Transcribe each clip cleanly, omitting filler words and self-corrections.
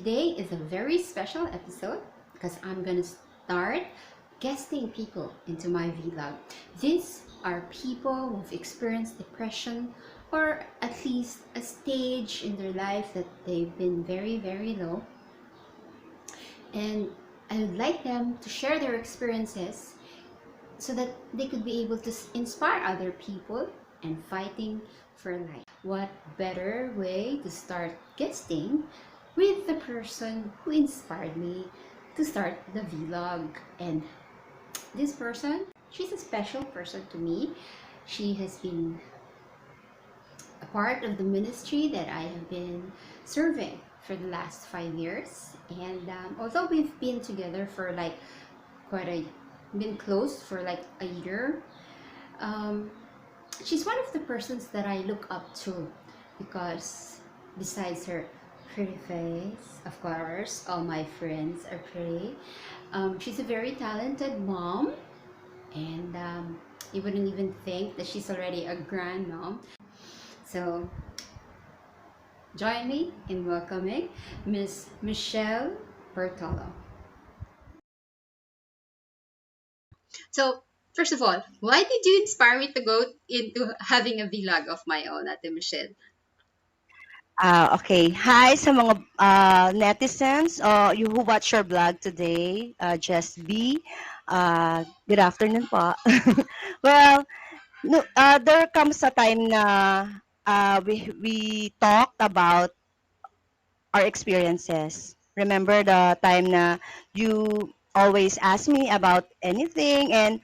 Today is a very special episode because I'm gonna start guesting people into my vlog. These are people who've experienced depression or at least a stage in their life that they've been very, very low. And I would like them to share their experiences so that they could be able to inspire other people and fighting for life. What better way to start guesting with the person who inspired me to start the vlog? And this person, she's a special person to me. She has been a part of the ministry that I have been serving for the last 5 years. And although we've been together for like quite a been close for like a year, um, she's one of the persons that I look up to because besides her pretty face, of course, all my friends are pretty. She's a very talented mom, and you wouldn't even think that she's already a grandmom. So join me in welcoming Miss Michelle Bertolo. So, first of all, why did you inspire me to go into having a vlog of my own, Ate Michelle? Okay. Hi sa mga netizens you who watch your vlog today, Jess B. Good afternoon po. Well, no, there comes a time na we talked about our experiences. Remember the time na you always ask me about anything, and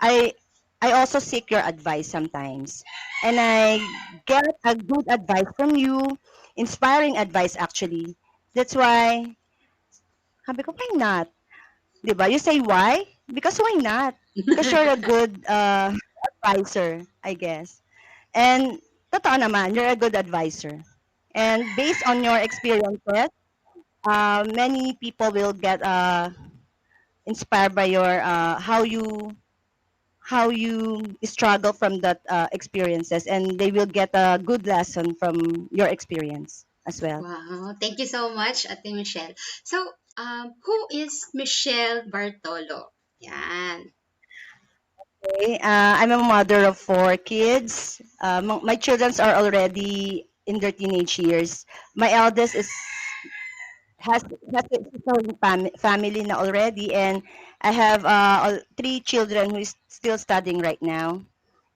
I I also seek your advice sometimes. And I get a good advice from you, inspiring advice actually. That's why, sabi ko, why not? 'Di ba? You say why? Because why not? Because you're a good advisor, I guess. And totoo naman, you're a good advisor. And based on your experiences, many people will get inspired by your how you struggle from that experiences, and they will get a good lesson from your experience as well. Wow, thank you so much, Ate Michelle. So, who is Michelle Bartolo? Yan. Okay, I'm a mother of 4 kids. My children are already in their teenage years. My eldest is has its own family na already, and I have 3 children who is still studying right now.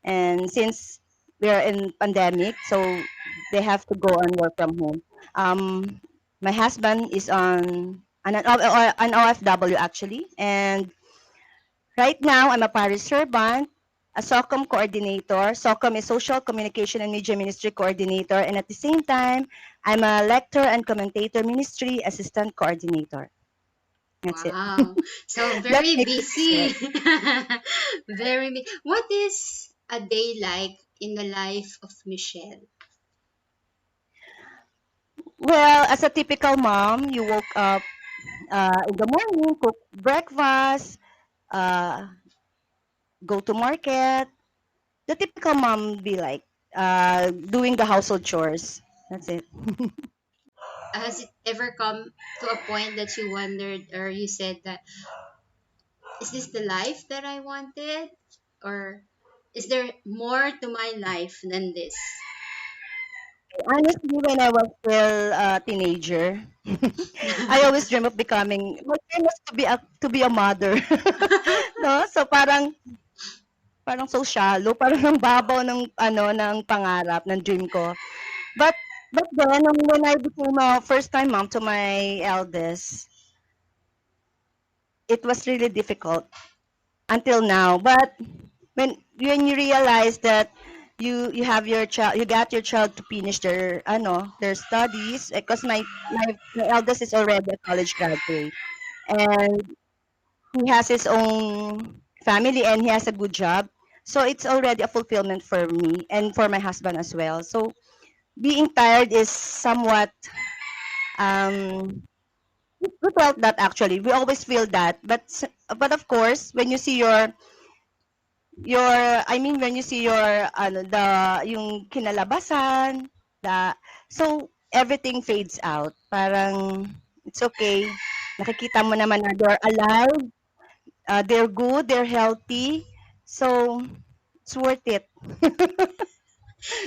And since we are in pandemic, so they have to go and work from home. My husband is on an OFW actually, and right now I'm a parish servant, a SOCOM coordinator. SOCOM is Social Communication and Media Ministry coordinator, and at the same time, I'm a lecturer and commentator ministry assistant coordinator. That's it. Wow. So, That very makes it short. busy. Very busy. What is a day like in the life of Michelle? Well, as a typical mom, you woke up in the morning, cook breakfast, uh, go to market. The typical mom be like doing the household chores. That's it. Has it ever come to a point that you wondered or you said that, is this the life that I wanted? Or is there more to my life than this? Honestly, when I was still a teenager, I always dream of becoming. My dream was to be a mother. No, so parang so shallow, parang ang babaw ng ng pangarap ng dream ko. But then when I became a first time mom to my eldest, it was really difficult until now. But when you realize that you have your child, you got your child to finish their studies, because my eldest is already a college graduate, and he has his own family and he has a good job, so it's already a fulfillment for me and for my husband as well. So being tired is somewhat um we felt that actually we always feel that, but of course when you see your I mean when you see your yung kinalabasan, the so everything fades out. Parang It's okay. Nakikita mo naman na they're alive, they're good, they're healthy. So, it's worth it.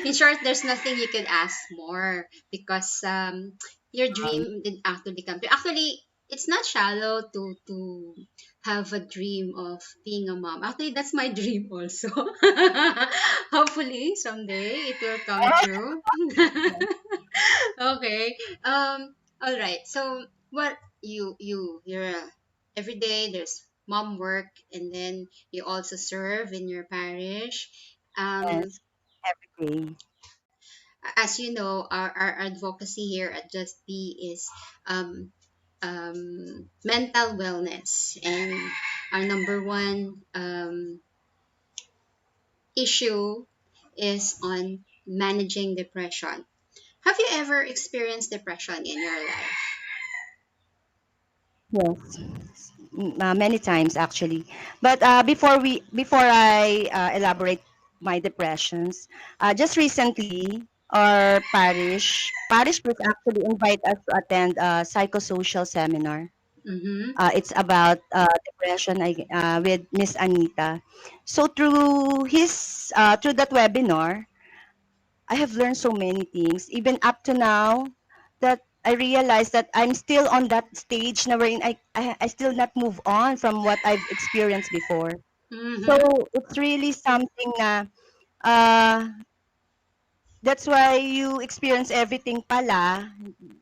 In short, there's nothing you could ask more because your dream did actually come true. Actually, it's not shallow to have a dream of being a mom. Actually, that's my dream also. Hopefully, someday it will come true. Okay. All right. So, what you're every day there's mom work, and then you also serve in your parish. Um, Yes, every day. as you know, our advocacy here at Just Be is mental wellness, and our number one issue is on managing depression. Have you ever experienced depression in your life? Yes. Many times actually. But before I elaborate my depressions, just recently our parish priest actually invite us to attend a psychosocial seminar. Mm-hmm. It's about depression with Miss Anita. So through that webinar, I have learned so many things, even up to now, that I realized that I'm still on that stage na wherein I still not move on from what I've experienced before. So Mm-hmm. it's really something na uh, that's why you experience everything pala.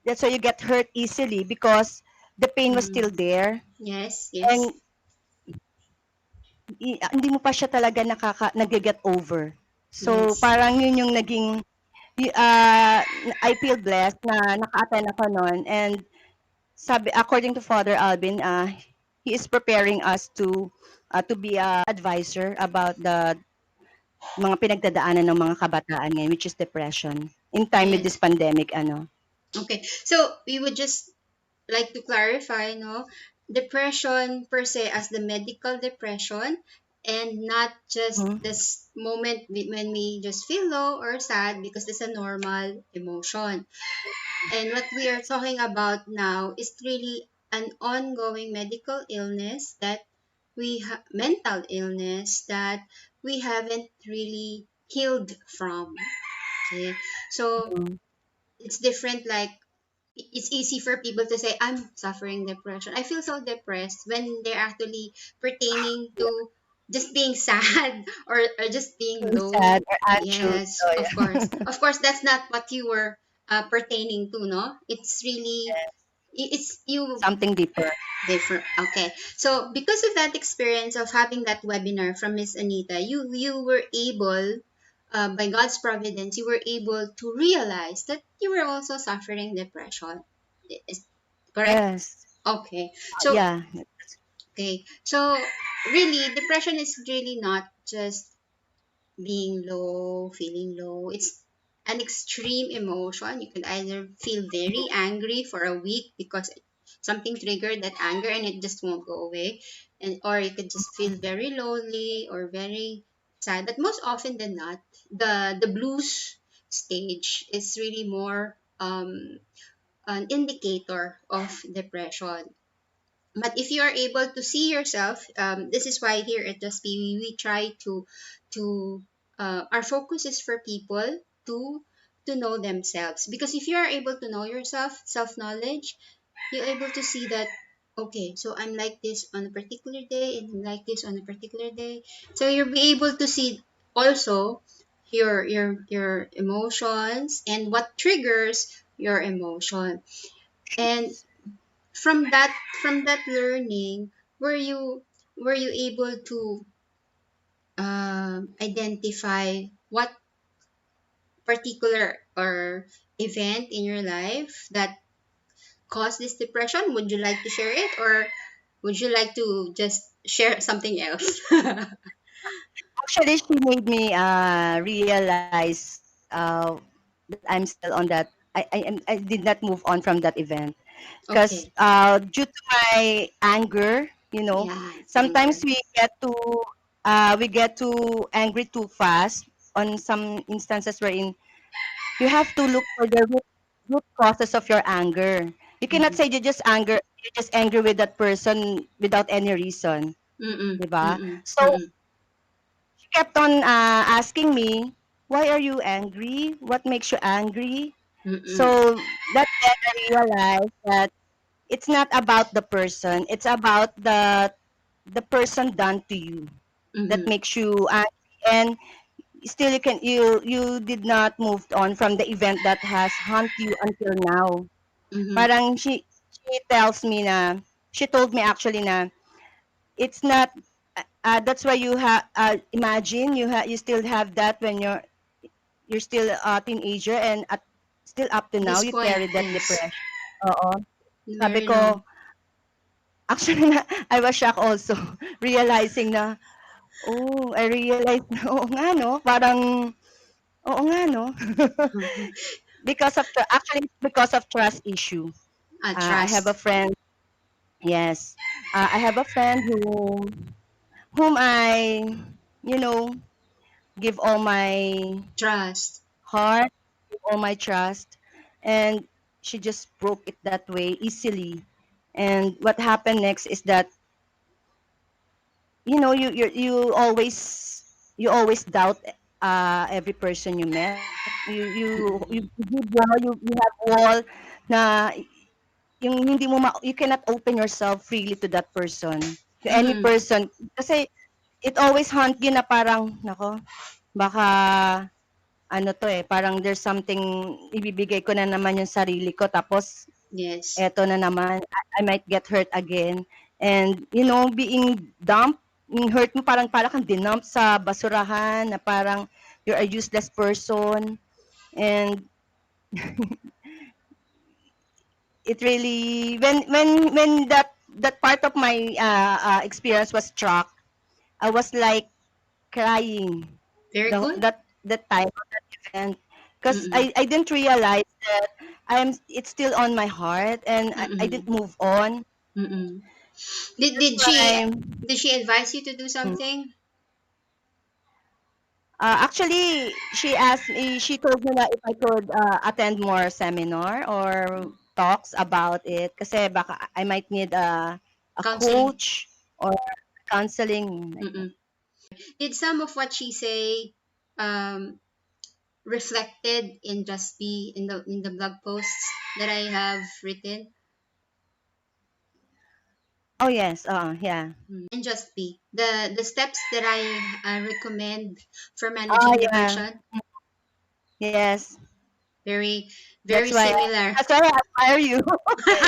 That's why you get hurt easily because the pain was Mm. still there Yes, and yes, hindi mo pa siya talaga nage-get over. So yes. parang yun yung naging I feel blessed na naka-attend ako nun and sabi according to Father Alvin, he is preparing us to be a advisor about the mga pinagdadaanan ng mga kabataan ngayon, which is depression in time with this Yes. pandemic ano. Okay. So we would just like to clarify, no, depression per se as the medical depression, and not just Mhm. this moment when we just feel low or sad, because it's a normal emotion. And what we are talking about now is really an ongoing medical illness that mental illness that we haven't really healed from. Okay, so Mhm. it's different. Like, it's easy for people to say I'm suffering depression, I feel so depressed, when they're actually pertaining Yeah. to just being sad, or just being Feeling low. sad or anxious. Yes, So of course, yeah. of course, that's not what you were pertaining to, no. It's really, it's you Something deeper. different. Okay, so because of that experience of having that webinar from Miss Anita, you were able, by God's providence, you were able to realize that you were also suffering depression. Is correct? Yes. Okay. So, Yeah. okay. So really, depression is really not just being low, feeling low. It's an extreme emotion. You can either feel very angry for a week because something triggered that anger and it just won't go away, and or you could just feel very lonely or very sad. But most often than not, the blues stage is really more an indicator of depression. But if you are able to see yourself, this is why here at Just Be we try to our focus is for people to know themselves, because if you are able to know yourself, self knowledge, you're able to see that, okay, so I'm like this on a particular day and I'm like this on a particular day. So you'll be able to see also your emotions and what triggers your emotion. And from that learning, were you were you able to identify what particular or event in your life that caused this depression? Would you like to share it, or would you like to just share something else? Actually, she made me realize that I'm still on that. I did not move on from that event because Okay. due to my anger, Yeah, it's anger. sometimes we get too angry too fast on some instances wherein you have to look for the root causes of your anger. You cannot Mm-mm. say you're just angry with that person without any reason, Mm-mm. 'di ba? Mm-mm. So Mm-mm. she kept on asking me, "Why are you angry? What makes you angry?" Mm-mm. So that then I realized that it's not about the person, it's about the person done to you that Mm-hmm. makes you angry, and still you did not move on from the event that has haunt you until now. Mm-hmm. Parang she tells me na she told me actually na it's not that's why you have imagine you still have that when you're still a teenager, and still up to now This you point, carry that yes. depression. Oo. Sabi Very ko, long. actually na, I was shocked also realizing na, oh, I realized na, oo nga no, parang, oo nga no. Actually, it's because of trust issue. I have a Trust. friend, yes, I have a friend whom I, you know, give all my Trust. heart, give all my trust, and she just broke it that way easily. And what happened next is that you always doubt every person you met. You Mm-mm. give wall, you have wall na yung hindi mo you cannot open yourself freely to that person, to any Mm-mm. person, kasi it always haunt you na parang nako, baka ano to eh, parang there's something, ibibigay ko na naman yung sarili ko, tapos Yes. eto na naman, I might get hurt again. And, being dumped, yung hurt mo parang kang dinump sa basurahan, na parang you're a useless person. And it really, when that part of my experience was struck, I was like crying Very good. that time of that event, because Mm-mm. I didn't realize that it's still on my heart, and I didn't Mm-mm. move on. Mm-mm. Did That's did she why did she advise you to do mm, something? actually she told me that if I could attend more seminar or talks about it, kasi baka I might need a Counseling. coach or counseling like that. Mm-mm. Did some of what she say um reflected in Just Be in the blog posts that I have written? Oh yes, yeah. And Just Be the steps that I recommend for Oh managing yeah, depression. yes. Very That's very why similar. that's why I admire you.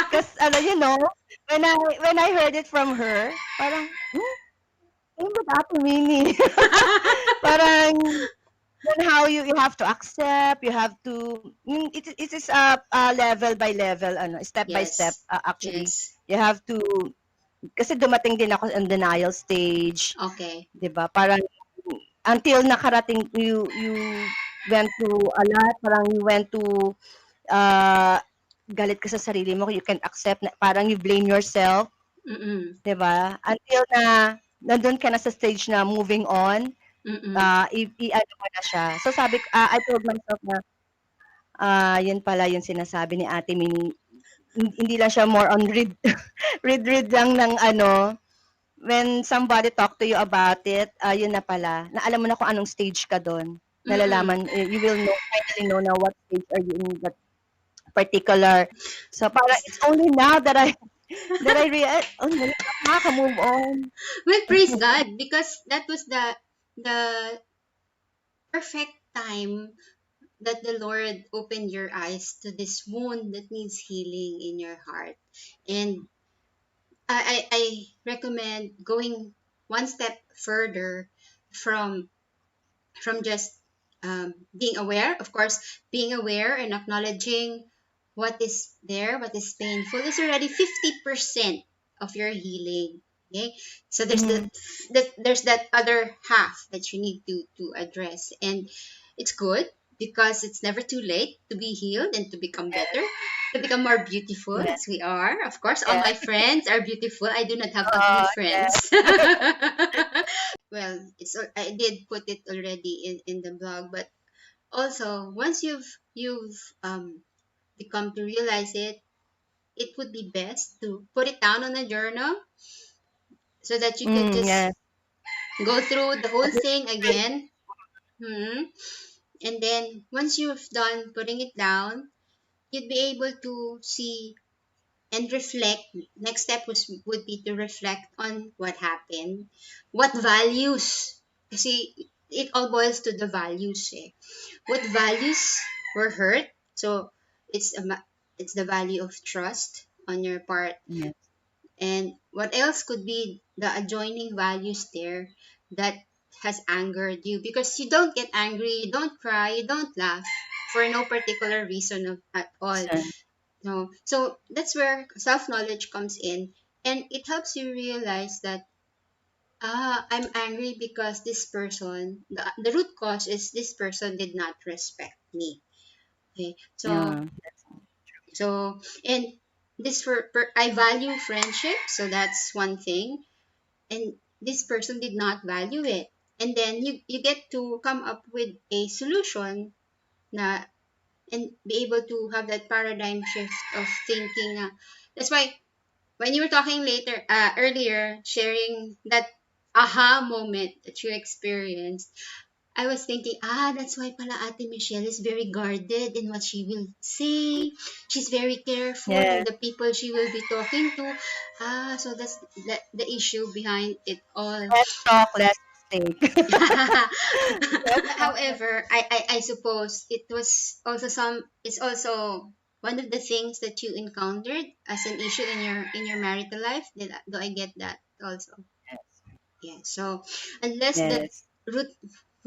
Because when I heard it from her, parang, ano ba Ate Mini? Parang then how you have to accept, you have to, it is a level by level, ano, step by step, Yes. actually. Yes. You have to, kasi dumating din ako in denial stage, Okay. 'di ba? Parang until nakarating, you went to a lot, parang you went to uh, galit ka sa sarili mo, you can accept na parang you blame yourself, Mm-mm. 'di ba? Until na nandun ka na sa stage na moving on, Mm-mm. i-ano mo na siya. So sabi ko, I told myself na, yun pala yung sinasabi ni Ate Mini, hindi lang siya more on read, read lang ng ano, when somebody talk to you about it, yun na pala, na alam mo na kung anong stage ka dun. Mm-mm. Nalalaman, you will know, finally know na what stage are you in that particular. So parang it's only now that I realize, oh, nakaka-move on. Well, praise God because that was the perfect time that the Lord opened your eyes to this wound that needs healing in your heart. And I recommend going one step further from just being aware. Of course, being aware and acknowledging what is there, what is painful, is already 50% of your healing. Okay, so Mhm. there's that other half that you need to address, and it's good because it's never too late to be healed and to become better, to become more beautiful Yeah, as we are. Of course, all my yeah. friends are beautiful. I do not have ugly Yeah. friends. Well, I did put it already in the blog, but also once you've become to realize it, it would be best to put it down on a journal so that you could just Yes. go through the whole thing again. Hmm. And then once you've done putting it down, you'd be able to see and reflect. Next step would be to reflect on what happened, what values. See, it all boils to the values. Eh? What values were hurt? So it's it's the value of trust on your part, Yes. and what else could be the adjoining values there that has angered you? Because you don't get angry, you don't cry, you don't laugh for no particular reason at all. Son. No. So that's where self knowledge comes in, and it helps you realize that I'm angry because this person, the root cause is this person did not respect me. Okay. Yeah. So and this I value friendship, so that's one thing, and this person did not value it, and then you get to come up with a solution na, and be able to have that paradigm shift of thinking. That's why when you were talking earlier, sharing that aha moment that you experienced, I was thinking, that's why pala Ate Michelle is very guarded in what she will say. She's very careful in Yes. the people she will be talking to. So that's the issue behind it all. Let's talk, let's think. However, I suppose it was also it's also one of the things that you encountered as an issue in your marital life. Do I get that also? Yeah. So unless that Yes. root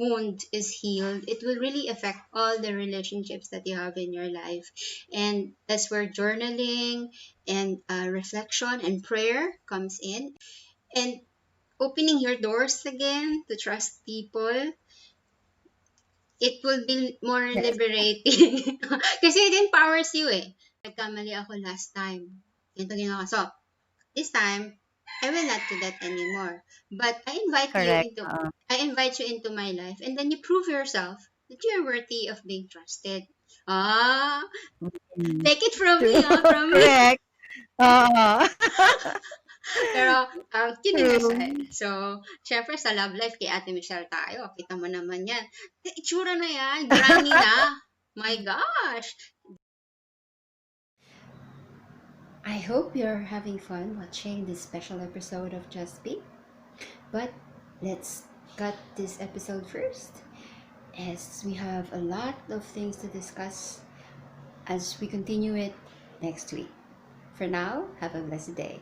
wound is healed, it will really affect all the relationships that you have in your life. And that's where journaling and reflection and prayer comes in. And opening your doors again to trust people, it will be more Yes. liberating. Kasi it empowers you eh. Nagkamali ako last time. Ganito ginawa ko. So, this time, I will not do that anymore. But Correct. I invite you into my life, and then you prove yourself that you're worthy of being trusted. Ah, Mm. take it from me, True. from me. Correct. Uh, Pero, kidding aside, true. so, syempre sa love life kay Ate Michelle tayo, kita mo naman yan. Itsura na yan, granny na. My gosh. I hope you're having fun watching this special episode of Just Be. But let's cut this episode first, as we have a lot of things to discuss as we continue it next week. For now, have a blessed day.